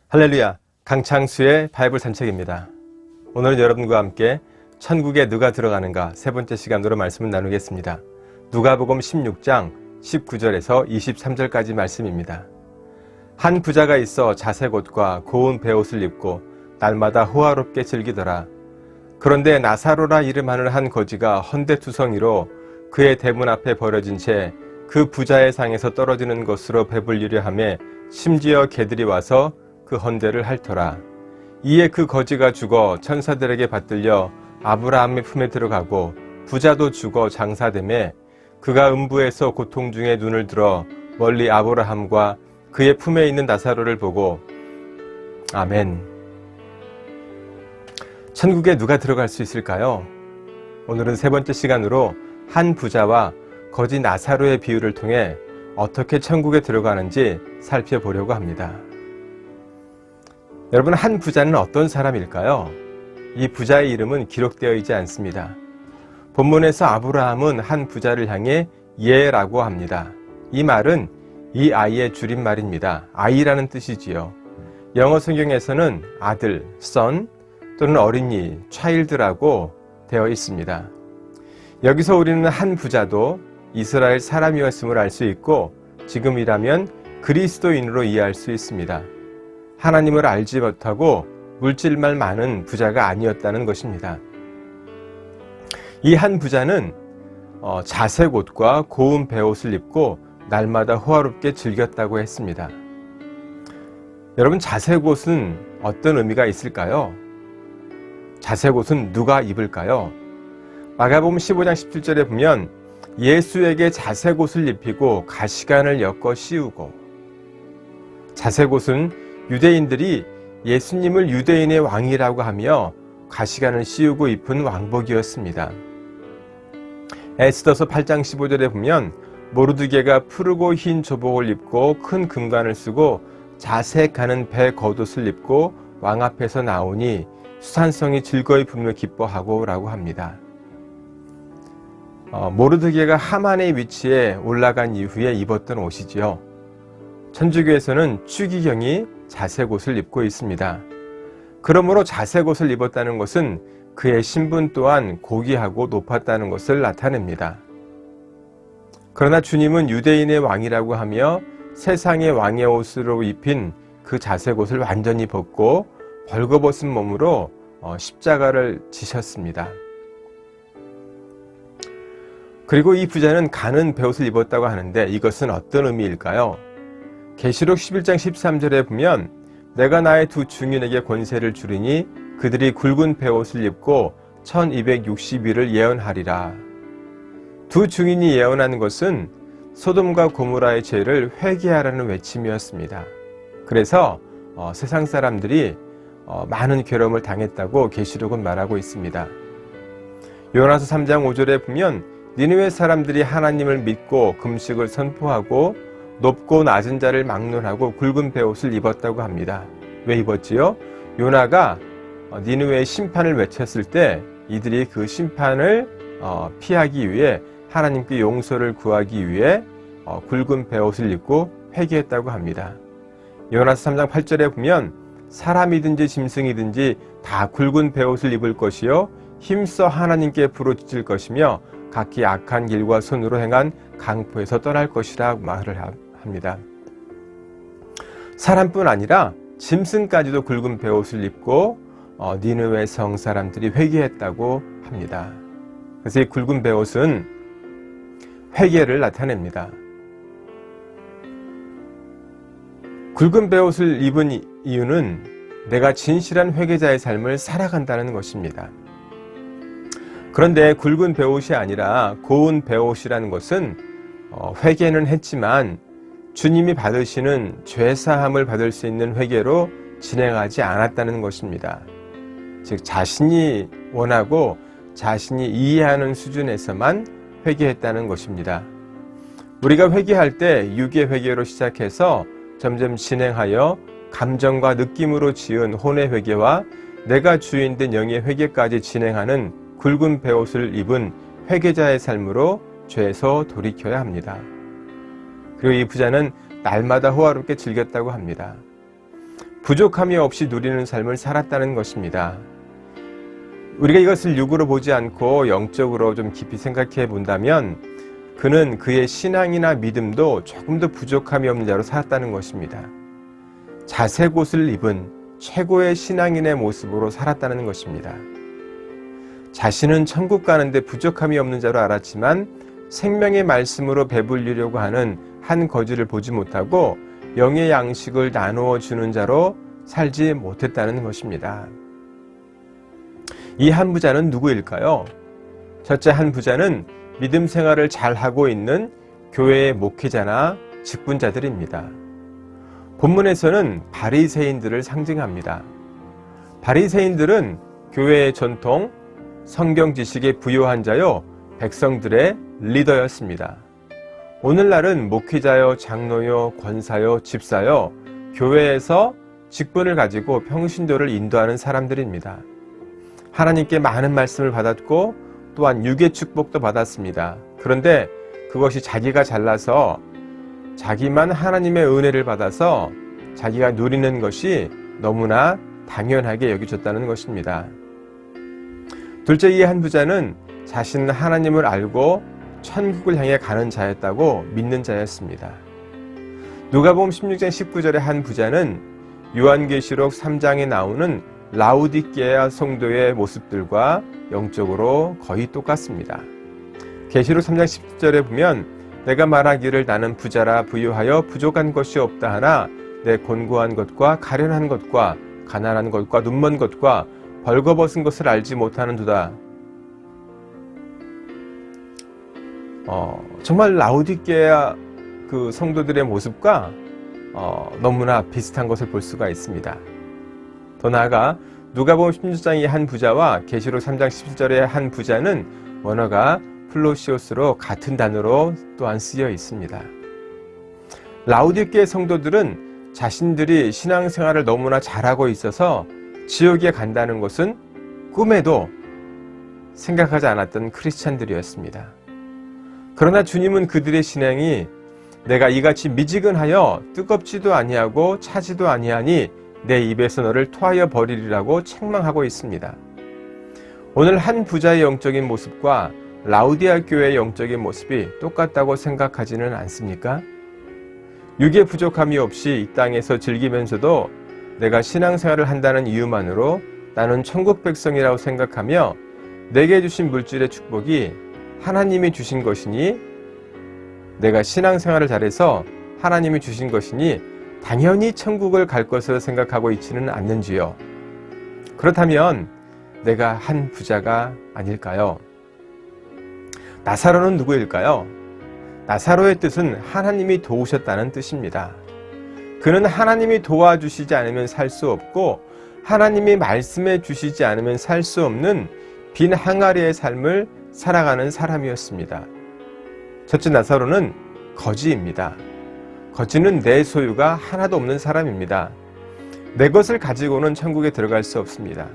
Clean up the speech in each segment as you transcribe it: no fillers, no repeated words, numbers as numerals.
할렐루야, 강창수의 바이블 산책입니다. 오늘은 여러분과 함께 천국에 누가 들어가는가 세 번째 시간으로 말씀을 나누겠습니다. 누가복음 16장 19절에서 23절까지 말씀입니다. 한 부자가 있어 자색 옷과 고운 베옷을 입고 날마다 호화롭게 즐기더라. 그런데 나사로라 이름하는 한 거지가 헌데투성이로 그의 대문 앞에 버려진 채 그 부자의 상에서 떨어지는 것으로 배불리려 하며 심지어 개들이 와서 그 헌데를 핥더라. 이에 그 거지가 죽어 천사들에게 받들려 아브라함의 품에 들어가고 부자도 죽어 장사되매 그가 음부에서 고통 중에 눈을 들어 멀리 아브라함과 그의 품에 있는 나사로를 보고 아멘. 천국에 누가 들어갈 수 있을까요? 오늘은 세 번째 시간으로 한 부자와 거지 나사로의 비유를 통해 어떻게 천국에 들어가는지 살펴보려고 합니다. 여러분, 한 부자는 어떤 사람일까요? 이 부자의 이름은 기록되어 있지 않습니다. 본문에서 아브라함은 한 부자를 향해 예라고 합니다. 이 말은 이 아이의 줄임말입니다. 아이라는 뜻이지요. 영어 성경에서는 아들, son 또는 어린이, child라고 되어 있습니다. 여기서 우리는 한 부자도 이스라엘 사람이었음을 알 수 있고 지금이라면 그리스도인으로 이해할 수 있습니다. 하나님을 알지 못하고 물질만 많은 부자가 아니었다는 것입니다. 이 한 부자는 자색 옷과 고운 베옷을 입고 날마다 호화롭게 즐겼다고 했습니다. 여러분, 자색 옷은 어떤 의미가 있을까요? 자색 옷은 누가 입을까요? 마가복음 15장 17절에 보면 예수에게 자색 옷을 입히고 가시관을 엮어 씌우고, 자색 옷은 유대인들이 예수님을 유대인의 왕이라고 하며 가시관을 씌우고 입은 왕복이었습니다. 에스더서 8장 15절에 보면 모르드게가 푸르고 흰 조복을 입고 큰 금관을 쓰고 자색하는 배 겉옷을 입고 왕 앞에서 나오니 수산성이 즐거이 부르며 기뻐하고 라고 합니다. 모르드게가 하만의 위치에 올라간 이후에 입었던 옷이지요. 천주교에서는 추기경이 자색 옷을 입고 있습니다. 그러므로 자색 옷을 입었다는 것은 그의 신분 또한 고귀하고 높았다는 것을 나타냅니다. 그러나 주님은 유대인의 왕이라고 하며 세상의 왕의 옷으로 입힌 그 자색 옷을 완전히 벗고 벌거벗은 몸으로 십자가를 지셨습니다. 그리고 이 부자는 가는 베옷을 입었다고 하는데 이것은 어떤 의미일까요? 계시록 11장 13절에 보면 내가 나의 두 증인에게 권세를 주리니 그들이 굵은 베옷을 입고 1260일을 예언하리라. 두 증인이 예언하는 것은 소돔과 고모라의 죄를 회개하라는 외침이었습니다. 그래서 세상 사람들이 많은 괴로움을 당했다고 계시록은 말하고 있습니다. 요나서 3장 5절에 보면 니느웨 사람들이 하나님을 믿고 금식을 선포하고 높고 낮은 자를 막론하고 굵은 베옷을 입었다고 합니다. 왜 입었지요? 요나가 니느웨의 심판을 외쳤을 때 이들이 그 심판을 피하기 위해 하나님께 용서를 구하기 위해 굵은 베옷을 입고 회개했다고 합니다. 요나서 3장 8절에 보면 사람이든지 짐승이든지 다 굵은 베옷을 입을 것이요 힘써 하나님께 부르짖을 것이며 각기 악한 길과 손으로 행한 강포에서 떠날 것이라 말을 합니다. 사람뿐 아니라 짐승까지도 굵은 베옷을 입고 니느웨 성 사람들이 회개했다고 합니다. 그래서 이 굵은 베옷은 회개를 나타냅니다. 굵은 베옷을 입은 이유는 내가 진실한 회개자의 삶을 살아간다는 것입니다. 그런데 굵은 베옷이 아니라 고운 베옷이라는 것은 회개는 했지만 주님이 받으시는 죄사함을 받을 수 있는 회개로 진행하지 않았다는 것입니다. 즉 자신이 원하고 자신이 이해하는 수준에서만 회개했다는 것입니다. 우리가 회개할 때 육의 회개로 시작해서 점점 진행하여 감정과 느낌으로 지은 혼의 회개와 내가 주인 된 영의 회개까지 진행하는 굵은 베옷을 입은 회개자의 삶으로 죄에서 돌이켜야 합니다. 그리고 이 부자는 날마다 호화롭게 즐겼다고 합니다. 부족함이 없이 누리는 삶을 살았다는 것입니다. 우리가 이것을 육으로 보지 않고 영적으로 좀 깊이 생각해 본다면 그는 그의 신앙이나 믿음도 조금도 부족함이 없는 자로 살았다는 것입니다. 자색 옷을 입은 최고의 신앙인의 모습으로 살았다는 것입니다. 자신은 천국 가는데 부족함이 없는 자로 알았지만 생명의 말씀으로 배불리려고 하는 한 거지를 보지 못하고 영의 양식을 나누어 주는 자로 살지 못했다는 것입니다. 이 한 부자는 누구일까요? 첫째 한 부자는 믿음 생활을 잘하고 있는 교회의 목회자나 직분자들입니다. 본문에서는 바리새인들을 상징합니다. 바리새인들은 교회의 전통, 성경 지식에 부요한 자요, 백성들의 리더였습니다. 오늘날은 목회자요, 장로요, 권사요, 집사요, 교회에서 직분을 가지고 평신도를 인도하는 사람들입니다. 하나님께 많은 말씀을 받았고 또한 육의 축복도 받았습니다. 그런데 그것이 자기가 잘나서 자기만 하나님의 은혜를 받아서 자기가 누리는 것이 너무나 당연하게 여겨졌다는 것입니다. 둘째, 이 한 부자는 자신은 하나님을 알고 천국을 향해 가는 자였다고 믿는 자였습니다. 누가복음 16장 19절의 한 부자는 요한계시록 3장에 나오는 라우디게아 성도의 모습들과 영적으로 거의 똑같습니다. 계시록 3장 10절에 보면 내가 말하기를 나는 부자라 부유하여 부족한 것이 없다 하나 내 곤고한 것과 가련한 것과 가난한 것과 눈먼 것과 벌거벗은 것을 알지 못하는도다. 정말 라우디게아 그 성도들의 모습과 너무나 비슷한 것을 볼 수가 있습니다. 더 나아가 누가복음 16장의 한 부자와 계시록 3장 17절의 한 부자는 원어가 플로시오스로 같은 단어로 또한 쓰여 있습니다. 라우디게아 성도들은 자신들이 신앙생활을 너무나 잘하고 있어서 지옥에 간다는 것은 꿈에도 생각하지 않았던 크리스찬들이었습니다. 그러나 주님은 그들의 신앙이 내가 이같이 미지근하여 뜨겁지도 아니하고 차지도 아니하니 내 입에서 너를 토하여 버리리라고 책망하고 있습니다. 오늘 한 부자의 영적인 모습과 라우디아 교회의 영적인 모습이 똑같다고 생각하지는 않습니까? 육의 부족함이 없이 이 땅에서 즐기면서도 내가 신앙생활을 한다는 이유만으로 나는 천국 백성이라고 생각하며 내게 주신 물질의 축복이 하나님이 주신 것이니 내가 신앙생활을 잘해서 하나님이 주신 것이니 당연히 천국을 갈 것으로 생각하고 있지는 않는지요. 그렇다면 내가 한 부자가 아닐까요? 나사로는 누구일까요? 나사로의 뜻은 하나님이 도우셨다는 뜻입니다. 그는 하나님이 도와주시지 않으면 살 수 없고 하나님이 말씀해 주시지 않으면 살 수 없는 빈 항아리의 삶을 살아가는 사람이었습니다. 첫째, 나사로는 거지입니다. 거지는 내 소유가 하나도 없는 사람입니다. 내 것을 가지고는 천국에 들어갈 수 없습니다.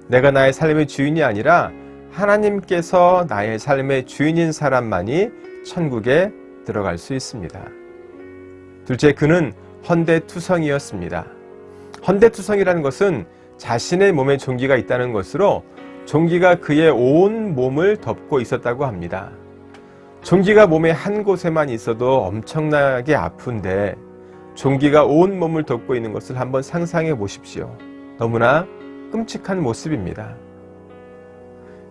내가 나의 삶의 주인이 아니라 하나님께서 나의 삶의 주인인 사람만이 천국에 들어갈 수 있습니다. 둘째, 그는 헌대투성이었습니다. 헌대투성이라는 것은 자신의 몸에 종기가 있다는 것으로 종기가 그의 온 몸을 덮고 있었다고 합니다. 종기가 몸의 한 곳에만 있어도 엄청나게 아픈데 종기가 온 몸을 덮고 있는 것을 한번 상상해 보십시오. 너무나 끔찍한 모습입니다.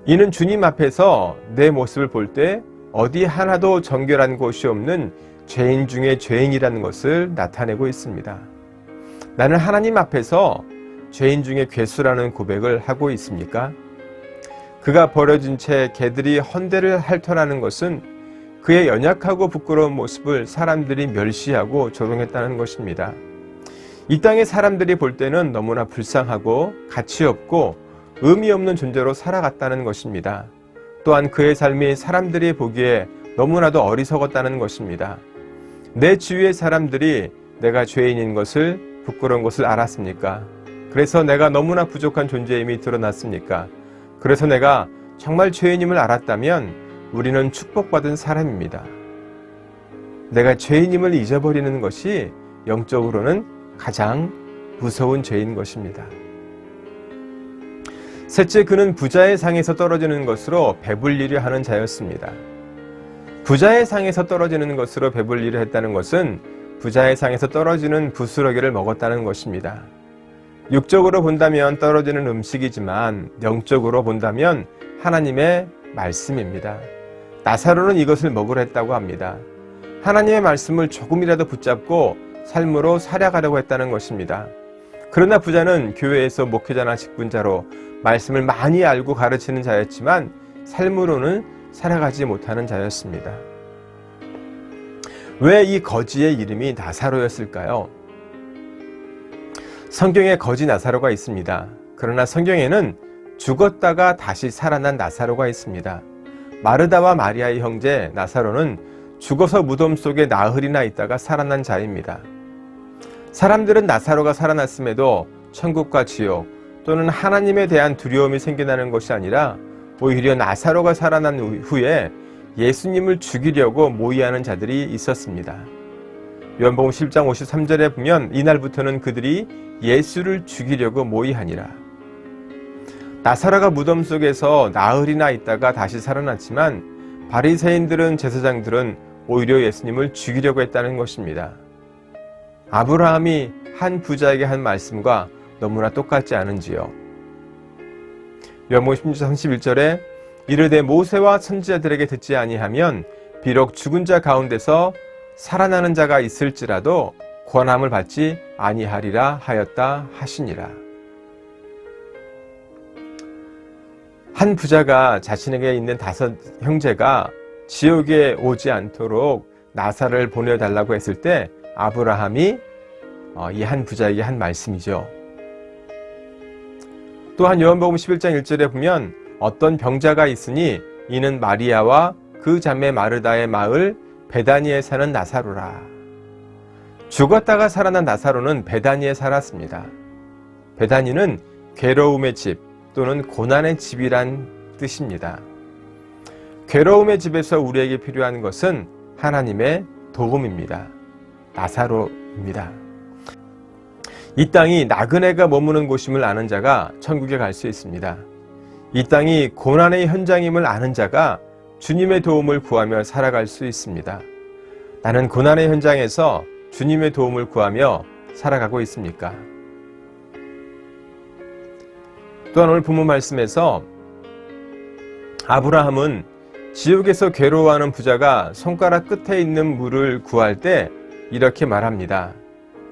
이는 주님 앞에서 내 모습을 볼 때 어디 하나도 정결한 곳이 없는 죄인 중에 죄인이라는 것을 나타내고 있습니다. 나는 하나님 앞에서 죄인 중에 괴수라는 고백을 하고 있습니까? 그가 버려진 채 개들이 헌대를 핥아라는 것은 그의 연약하고 부끄러운 모습을 사람들이 멸시하고 조롱했다는 것입니다. 이 땅의 사람들이 볼 때는 너무나 불쌍하고 가치 없고 의미 없는 존재로 살아갔다는 것입니다. 또한 그의 삶이 사람들이 보기에 너무나도 어리석었다는 것입니다. 내 주위의 사람들이 내가 죄인인 것을, 부끄러운 것을 알았습니까? 그래서 내가 너무나 부족한 존재임이 드러났습니까? 그래서 내가 정말 죄인임을 알았다면 우리는 축복받은 사람입니다. 내가 죄인임을 잊어버리는 것이 영적으로는 가장 무서운 죄인 것입니다. 셋째, 그는 부자의 상에서 떨어지는 것으로 배불리려 하는 자였습니다. 부자의 상에서 떨어지는 것으로 배불리려 했다는 것은 부자의 상에서 떨어지는 부스러기를 먹었다는 것입니다. 육적으로 본다면 떨어지는 음식이지만 영적으로 본다면 하나님의 말씀입니다. 나사로는 이것을 먹으려 했다고 합니다. 하나님의 말씀을 조금이라도 붙잡고 삶으로 살아가려고 했다는 것입니다. 그러나 부자는 교회에서 목회자나 직분자로 말씀을 많이 알고 가르치는 자였지만 삶으로는 살아가지 못하는 자였습니다. 왜 이 거지의 이름이 나사로였을까요? 성경에 거지 나사로가 있습니다. 그러나 성경에는 죽었다가 다시 살아난 나사로가 있습니다. 마르다와 마리아의 형제 나사로는 죽어서 무덤 속에 나흘이나 있다가 살아난 자입니다. 사람들은 나사로가 살아났음에도 천국과 지옥 또는 하나님에 대한 두려움이 생겨나는 것이 아니라 오히려 나사로가 살아난 후에 예수님을 죽이려고 모의하는 자들이 있었습니다. 요한복음 10장 53절에 보면 이날부터는 그들이 예수를 죽이려고 모의하니라. 나사로가 무덤 속에서 나흘이나 있다가 다시 살아났지만 바리새인들은 제사장들은 오히려 예수님을 죽이려고 했다는 것입니다. 아브라함이 한 부자에게 한 말씀과 너무나 똑같지 않은지요. 요한복음 16장 31절에 이르되 모세와 선지자들에게 듣지 아니하면 비록 죽은 자 가운데서 살아나는 자가 있을지라도 권함을 받지 아니하리라 하였다 하시니라. 한 부자가 자신에게 있는 5 형제가 지옥에 오지 않도록 나사로를 보내달라고 했을 때 아브라함이 이 한 부자에게 한 말씀이죠. 또한 요한복음 11장 1절에 보면 어떤 병자가 있으니 이는 마리아와 그 자매 마르다의 마을 베다니에 사는 나사로라. 죽었다가 살아난 나사로는 베다니에 살았습니다. 베다니는 괴로움의 집 또는 고난의 집이란 뜻입니다. 괴로움의 집에서 우리에게 필요한 것은 하나님의 도움입니다. 나사로입니다. 이 땅이 나그네가 머무는 곳임을 아는 자가 천국에 갈 수 있습니다. 이 땅이 고난의 현장임을 아는 자가 주님의 도움을 구하며 살아갈 수 있습니다. 나는 고난의 현장에서 주님의 도움을 구하며 살아가고 있습니까? 또한 오늘 본문 말씀에서 아브라함은 지옥에서 괴로워하는 부자가 손가락 끝에 있는 물을 구할 때 이렇게 말합니다.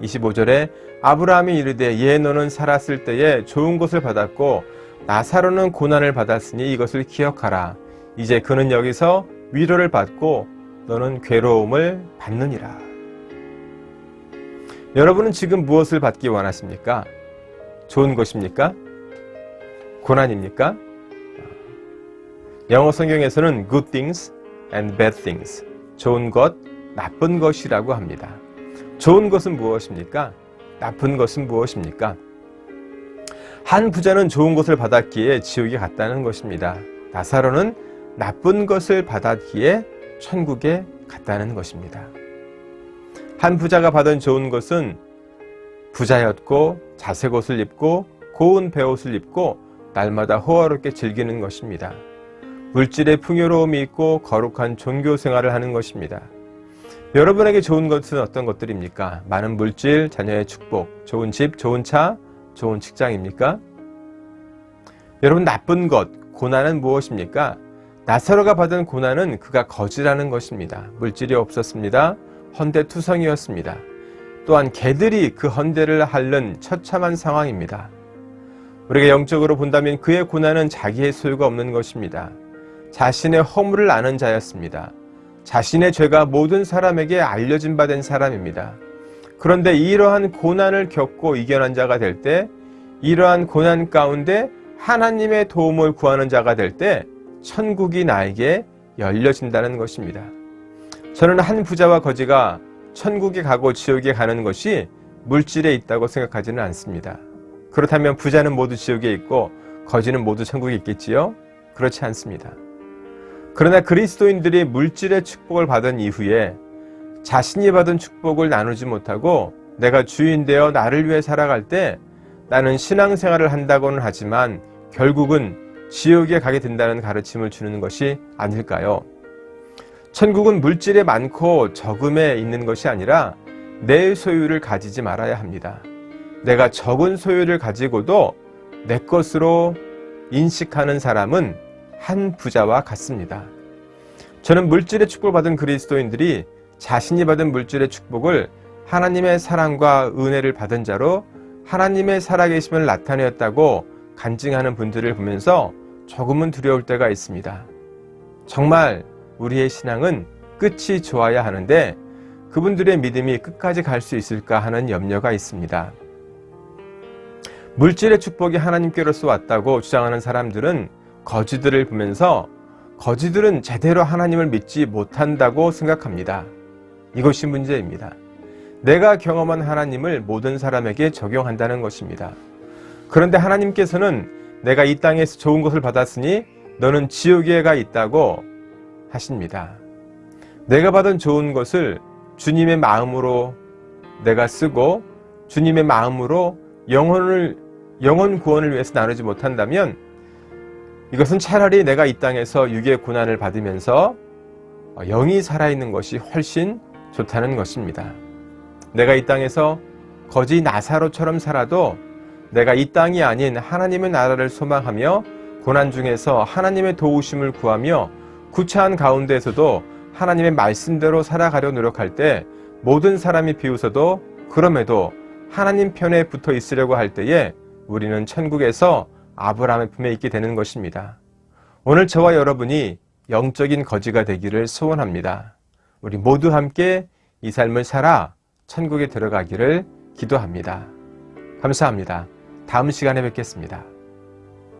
25절에 아브라함이 이르되 예 너는 살았을 때에 좋은 것을 받았고 나사로는 고난을 받았으니 이것을 기억하라. 이제 그는 여기서 위로를 받고 너는 괴로움을 받느니라. 여러분은 지금 무엇을 받기 원하십니까? 좋은 것입니까? 고난입니까? 영어 성경에서는 good things and bad things, 좋은 것, 나쁜 것이라고 합니다. 좋은 것은 무엇입니까? 나쁜 것은 무엇입니까? 한 부자는 좋은 것을 받았기에 지옥에 갔다는 것입니다. 나사로는 나쁜 것을 받았기에 천국에 갔다는 것입니다. 한 부자가 받은 좋은 것은 부자였고 자색 옷을 입고 고운 베옷을 입고 날마다 호화롭게 즐기는 것입니다. 물질의 풍요로움이 있고 거룩한 종교 생활을 하는 것입니다. 여러분에게 좋은 것은 어떤 것들입니까? 많은 물질, 자녀의 축복, 좋은 집, 좋은 차, 좋은 직장입니까? 여러분 나쁜 것, 고난은 무엇입니까? 나사로가 받은 고난은 그가 거지라는 것입니다. 물질이 없었습니다. 헌데투성이었습니다. 또한 개들이 그 헌데를 핥는 처참한 상황입니다. 우리가 영적으로 본다면 그의 고난은 자기의 소유가 없는 것입니다. 자신의 허물을 아는 자였습니다. 자신의 죄가 모든 사람에게 알려진 바 된 사람입니다. 그런데 이러한 고난을 겪고 이겨낸 자가 될 때, 이러한 고난 가운데 하나님의 도움을 구하는 자가 될 때 천국이 나에게 열려진다는 것입니다. 저는 한 부자와 거지가 천국에 가고 지옥에 가는 것이 물질에 있다고 생각하지는 않습니다. 그렇다면 부자는 모두 지옥에 있고 거지는 모두 천국에 있겠지요? 그렇지 않습니다. 그러나 그리스도인들이 물질의 축복을 받은 이후에 자신이 받은 축복을 나누지 못하고 내가 주인 되어 나를 위해 살아갈 때 나는 신앙생활을 한다고는 하지만 결국은 지옥에 가게 된다는 가르침을 주는 것이 아닐까요? 천국은 물질에 많고 적음에 있는 것이 아니라 내 소유를 가지지 말아야 합니다. 내가 적은 소유를 가지고도 내 것으로 인식하는 사람은 한 부자와 같습니다. 저는 물질의 축복을 받은 그리스도인들이 자신이 받은 물질의 축복을 하나님의 사랑과 은혜를 받은 자로 하나님의 살아계심을 나타내었다고 간증하는 분들을 보면서 조금은 두려울 때가 있습니다. 정말 우리의 신앙은 끝이 좋아야 하는데 그분들의 믿음이 끝까지 갈 수 있을까 하는 염려가 있습니다. 물질의 축복이 하나님께로서 왔다고 주장하는 사람들은 거지들을 보면서 거지들은 제대로 하나님을 믿지 못한다고 생각합니다. 이것이 문제입니다. 내가 경험한 하나님을 모든 사람에게 적용한다는 것입니다. 그런데 하나님께서는 내가 이 땅에서 좋은 것을 받았으니 너는 지옥에 가 있다고 하십니다. 내가 받은 좋은 것을 주님의 마음으로 내가 쓰고 주님의 마음으로 영혼 구원을 위해서 나누지 못한다면 이것은 차라리 내가 이 땅에서 육의 고난을 받으면서 영이 살아있는 것이 훨씬 좋다는 것입니다. 내가 이 땅에서 거지 나사로처럼 살아도 내가 이 땅이 아닌 하나님의 나라를 소망하며 고난 중에서 하나님의 도우심을 구하며 구차한 가운데에서도 하나님의 말씀대로 살아가려 노력할 때 모든 사람이 비웃어도 그럼에도 하나님 편에 붙어 있으려고 할 때에 우리는 천국에서 아브라함의 품에 있게 되는 것입니다. 오늘 저와 여러분이 영적인 거지가 되기를 소원합니다. 우리 모두 함께 이 삶을 살아 천국에 들어가기를 기도합니다. 감사합니다. 다음 시간에 뵙겠습니다.